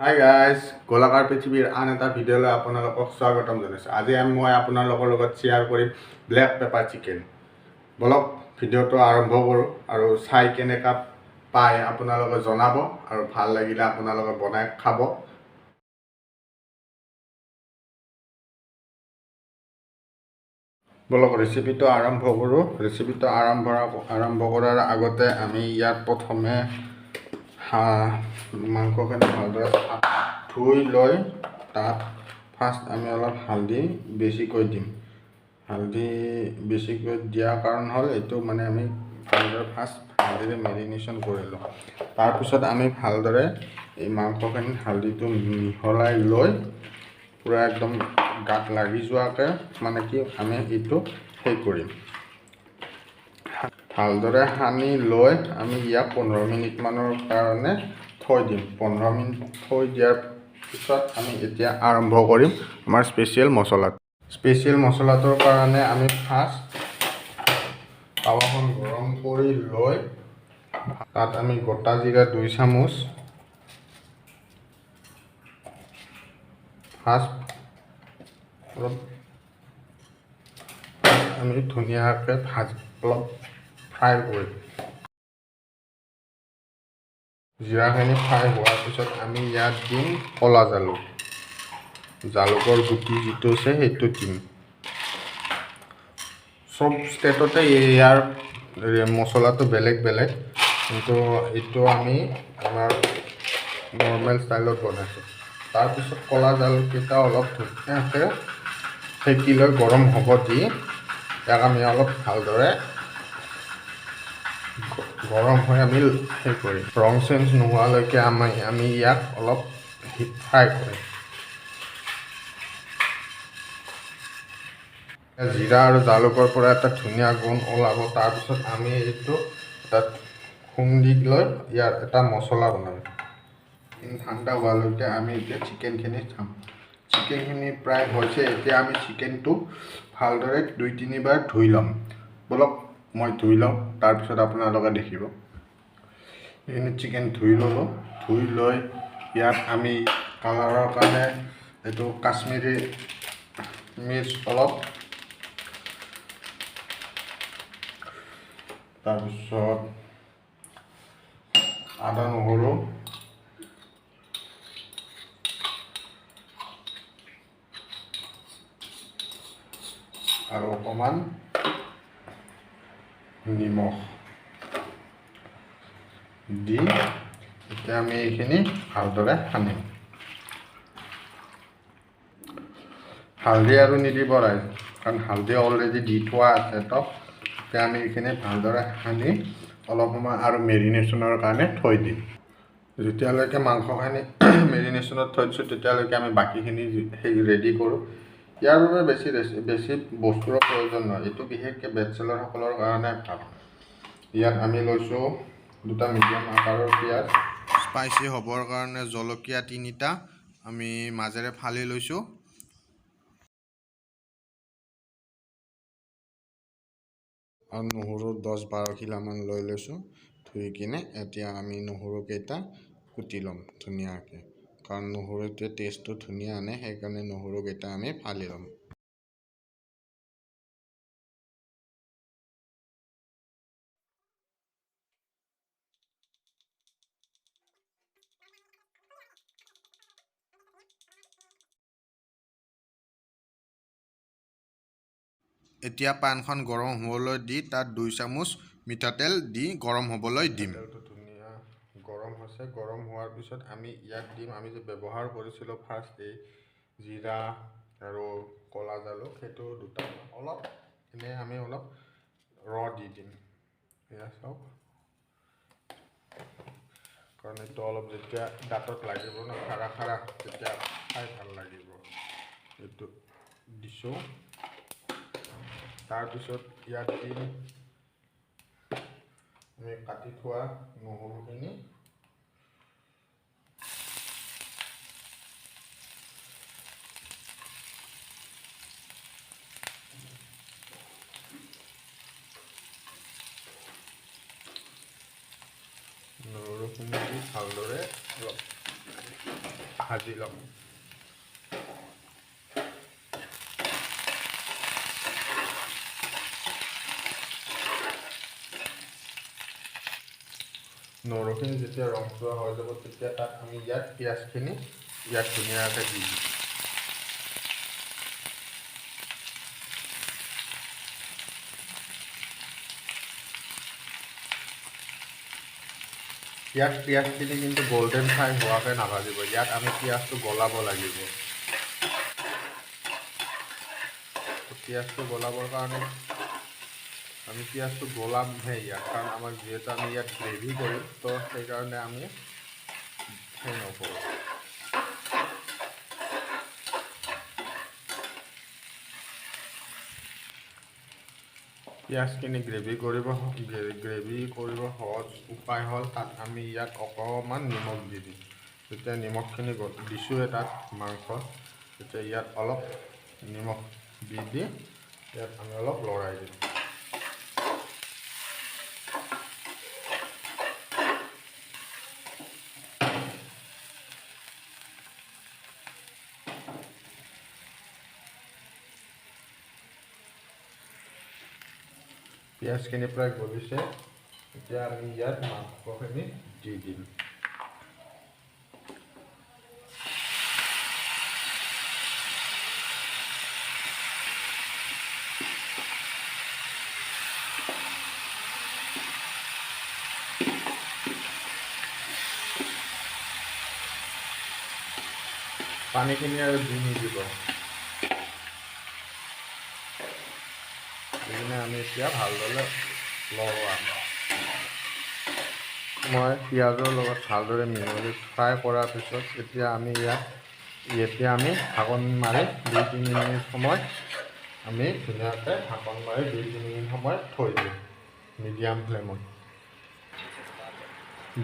Hi guys, গোলাকাৰ পৃথিৱীৰ আন এটা ভিডিঅ'লৈ আপোনালোকক স্বাগতম জনাইছোঁ। আজি মই আপোনালোকৰ লগত শ্বেয়াৰ কৰিম ব্লেক পেপাৰ চিকেন। বলক ভিডিঅ'টো আৰম্ভ কৰোঁ আৰু চাই কেনেকা পায় আপোনালোকে জনাব আৰু ভাল লাগিলে আপোনালোকে বনাই খাব। বলক ৰেচিপিটো আৰম্ভ কৰোঁ। ৰেচিপিটো আৰম্ভ কৰাৰ আগতে আমি ইয়াত প্ৰথমে মাংসখিনি ভালদৰে ধুই লৈ তাত ফাৰ্ষ্ট আমি অলপ হালধি বেছিকৈ দিম। হালধি বেছিকৈ দিয়াৰ কাৰণ হ'ল এইটো মানে আমি ভালদৰে ফাৰ্ষ্ট হালধিৰে মেৰিনেশ্যন কৰি লওঁ। তাৰপিছত আমি ভালদৰে এই মাংসখিনি হালধিটো মিহলাই লৈ পূৰা একদম গাত লাগি যোৱাকৈ মানে কি আমি এইটো কৰিম। ভালদৰে সানি লৈ আমি ইয়াক 15 মিনিটমানৰ কাৰণে থৈ দিম। 15 মিনিট থৈ দিয়াৰ পিছত আমি এতিয়া আৰম্ভ কৰিম আমাৰ স্পেচিয়েল মছলাটো। স্পেচিয়েল মছলাটোৰ কাৰণে আমি ফাৰ্ষ্ট টাৱাখন গৰম কৰি লৈ তাত আমি গোটা জিৰা 2 চামুচ, ফাৰ্ষ্ট অলপ আমি ধুনীয়াকৈ অলপ ফ্ৰাই কৰিম। জিৰাখিনি ফ্ৰাই হোৱাৰ পিছত আমি ইয়াত দিম ক'লা জালুকৰ গুটি যিটো আছে সেইটো দিম। চব ষ্টেটতে ইয়াৰ মছলাটো বেলেগ বেলেগ, কিন্তু এইটো আমি আমাৰ নৰ্মেল ষ্টাইলত বনাইছোঁ। তাৰপিছত ক'লা জালুককেইটা অলপ ধুনীয়াকৈ সেকি লৈ গৰম হ'ব দি ইয়াক আমি অলপ ভালদৰে গৰম হৈ আমি কৰিম। ৰং চেঞ্জ নোহোৱালৈকে আমি ইয়াক অলপ ফ্ৰাই কৰিম। জিৰা আৰু জালুকৰ পৰা এটা ধুনীয়া গোন্ধ ওলাব। তাৰপিছত আমি এইটো তাত খুন্দি লৈ ইয়াৰ এটা মছলা বনাম। ঠাণ্ডা হোৱালৈকে আমি এতিয়া চিকেনখিনি চাম। চিকেনখিনি প্ৰায় হৈছে। এতিয়া আমি চিকেনটো ভালদৰে 2-3 বাৰ ধুই ল'ম। বলক মই ধুই লওঁ, তাৰপিছত আপোনালোকে দেখিব। এইখিনি চিকেন ধুই ল'লোঁ। ধুই লৈ ইয়াত আমি কালাৰৰ কাৰণে এইটো কাশ্মীৰী মিৰ্চ অলপ, তাৰপিছত আদা নহৰু, আৰু অকণমান নিমখ দি এতিয়া আমি এইখিনি ভালদৰে সানিম। হালধি আৰু নিদিব ৰাইজ, কাৰণ হালধি অলৰেডি দি থোৱা আছে। তো এতিয়া আমি এইখিনি ভালদৰে সানি অলপ সময় আৰু মেৰিনেশ্যনৰ কাৰণে থৈ দিম। যেতিয়ালৈকে মাংসখিনি মেৰিনেশ্যনত থৈ দিছোঁ তেতিয়ালৈকে আমি বাকীখিনি ৰেডি কৰোঁ। ইয়াৰ বাবে বেছি বস্তুৰ প্ৰয়োজন নহয়। এইটো বিশেষকৈ বেচেলাৰসকলৰ কাৰণে ভাল। ইয়াত আমি লৈছোঁ 2টা মিডিয়াম আকাৰৰ পিঁয়াজ, স্পাইচি হ'বৰ কাৰণে জলকীয়া 3টা আমি মাজেৰে ফালি লৈছোঁ, আৰু নহৰু 10-12 খিলামান লৈ লৈছোঁ। ধুই কিনে এতিয়া আমি নহৰুকেইটা কুটি ল'ম ধুনীয়াকৈ, কাৰণ নহৰুটোৱে টেষ্টটো ধুনীয়া আনে, সেইকাৰণে নহৰুকেইটা আমি ফালি ল'ম। এতিয়া পানখন গৰম হ'বলৈ দি তাত 2 চামুচ মিঠাতেল দি গৰম হ'বলৈ দিম। তেলটো ধুনীয়া গৰম হৈছে। গৰম হোৱাৰ পিছত আমি ইয়াত দিম, আমি যে ব্যৱহাৰ কৰিছিলোঁ ফাৰ্ষ্ট এই জিৰা আৰু ক'লা জালুক, সেইটো 2টা অলপ এনেই আমি অলপ দি দিম। এয়া চাওক, কাৰণ এইটো অলপ যেতিয়া দাঁতত লাগিব ন, খাৰা তেতিয়া খাই ভাল লাগিব। এইটো দিছোঁ। তাৰপিছত ইয়াত দিম আমি কাটি থোৱা নহৰুখিনি, নহৰুখিনি দি ভালদৰে অলপ ভাজি ল'ম। নহৰুখিনি যেতিয়া ৰংচোৱা হৈ যাব তেতিয়া তাত আমি ইয়াত পিঁয়াজখিনি ইয়াত ধুনীয়াকৈ দি দিম। ইয়াত পিঁয়াজখিনি কিন্তু গোল্ডেন ফ্ৰাই হোৱাকৈ নাভাজিব, ইয়াত আমি পিঁয়াজটো গলাব লাগিব। পিঁয়াজটো গলাবৰ কাৰণে আমি পিঁয়াজটো গলামহে ইয়াত, কাৰণ আমাক যিহেতু আমি ইয়াত গ্ৰেভি কৰিম, তো সেইকাৰণে আমি সেই নকৰোঁ। পিঁয়াজখিনি গ্ৰেভি কৰিব সহজ উপায় হ'ল তাত আমি ইয়াত অকণমান নিমখ দি দিম। যেতিয়া নিমখখিনি দিছোঁৱে তাত মাংসত, তেতিয়া ইয়াত অলপ নিমখ দি ইয়াত আমি অলপ লৰাই দিম। পিঁয়াজখিনি প্ৰায় গলিছে, এতিয়া আমি ইয়াত মাংসখিনি দি দিম। পানীখিনি আৰু দি নিদিব, আমি এতিয়া ভালদৰে লৰাম। মই পিঁয়াজৰ লগত ভালদৰে মিহলি ফ্ৰাই কৰাৰ পিছত এতিয়া আমি ঢাকন মাৰি 2-3 মিনিট সময় আমি ধুনীয়াকৈ ঢাকন মাৰি 2-3 মিনিট সময় থৈ দিম মিডিয়াম ফ্লেমত।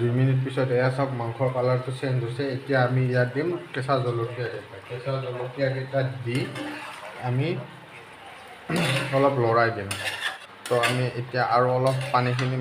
2 মিনিট পিছত এয়া চাওক মাংসৰ কালাৰটো চেঞ্জ হৈছে। এতিয়া আমি ইয়াত দিম কেঁচা জলকীয়াকেইটা দি আমি অলপ লৰাই দিম। তো আমি এতিয়া আৰু অলপ পানীখিনি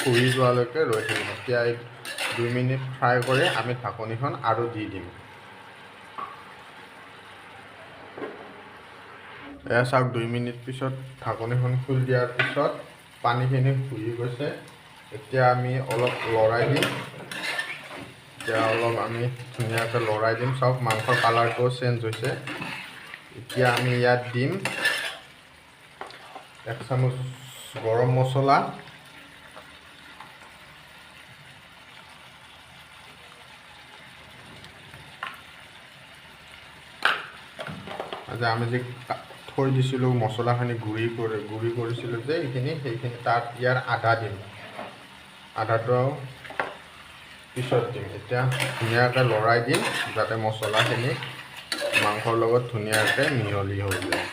শুহি যোৱালৈকে ৰৈ থাকিম। এতিয়া 2 মিনিট ফ্ৰাই কৰি আমি ঢাকনিখন আৰু দি দিম। এয়া চাওক 2 মিনিট পিছত ঢাকনিখন খুলি দিয়াৰ পিছত পানীখিনি শুহি গৈছে। এতিয়া আমি অলপ লৰাই দিম। ধুনীয়াকৈ লৰাই দিম। চাওক মাংসৰ কালাৰটো চেঞ্জ হৈছে। এতিয়া আমি ইয়াত দিম 1 চামুচ গৰম মছলা, আমি যে থৈ দিছিলোঁ মছলাখিনি গুড়ি কৰিছিলোঁ যে সেইখিনি তাত ইয়াৰ আধা দিম, আধাটো পিছত দিম। এতিয়া ধুনীয়াকৈ লৰাই দিম যাতে মছলাখিনি মাংসৰ লগত ধুনীয়াকৈ মিহলি হৈ যায়।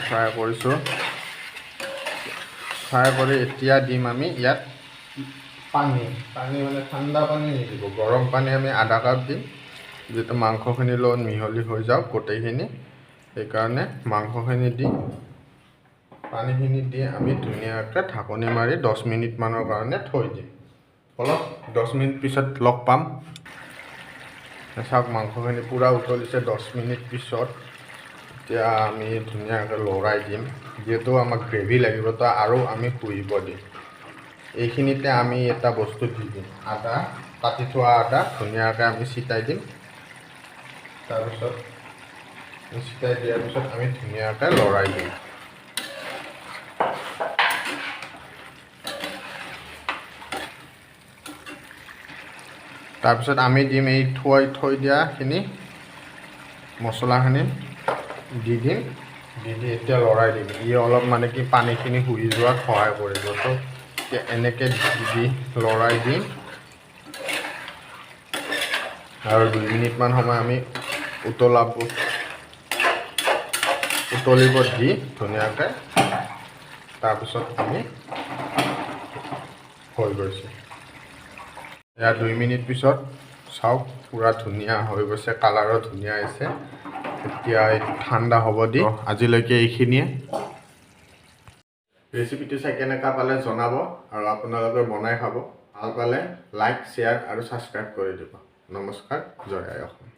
ফ্ৰাই কৰিছোঁ। ফ্ৰাই কৰি এতিয়া দিম আমি ইয়াত পানী মানে ঠাণ্ডা পানী নিদিব, গৰম পানী আমি আধা কাপ দিম, যিহেতু মাংসখিনিৰ লগত মিহলি হৈ যাওক গোটেইখিনি। সেইকাৰণে পানীখিনি দি আমি ধুনীয়াকৈ ঢাকনি মাৰি 10 মিনিটমানৰ কাৰণে থৈ দিম। অলপ 10 মিনিট পিছত লগ পাম। চাওক মাংসখিনি পূৰা উতলিছে 10 মিনিট পিছত। এতিয়া আমি ধুনীয়াকৈ লৰাই দিম, যিহেতু আমাক গ্ৰেভি লাগিব তো আৰু আমি শুহিব দিম। এইখিনিতে আমি এটা বস্তু দি দিম, আদা, কাটি থোৱা আদা ধুনীয়াকৈ আমি ছিটাই দিম। তাৰপিছত ছিটাই দিয়াৰ পিছত আমি ধুনীয়াকৈ লৰাই দিম। তাৰপিছত আমি দিম এই থৈ দিয়াখিনি মছলাখিনি দি এতিয়া লৰাই দিম। অলপ মানে কি পানীখিনি শুহি যোৱাত সহায় কৰিব। তো এনেকৈ লৰাই দিম আৰু 2 মিনিটমান সময় আমি উতলিব দি ধুনীয়াকৈ, তাৰপিছত আমি হৈ গৈছে। এয়া 2 মিনিট পিছত চাওক পূৰা ধুনীয়া হৈ গৈছে, কালাৰো ধুনীয়া আহিছে। এতিয়া ঠাণ্ডা হ'ব দি আজিলৈকে এইখিনিয়ে ৰেচিপিটো চাই কেনেকুৱা পালে জনাব আৰু আপোনালোকে বনাই খাব ভাল পালে লাইক শ্বেয়াৰ আৰু ছাবস্ক্ৰাইব কৰি দিব নমস্কাৰ জয় আই অসম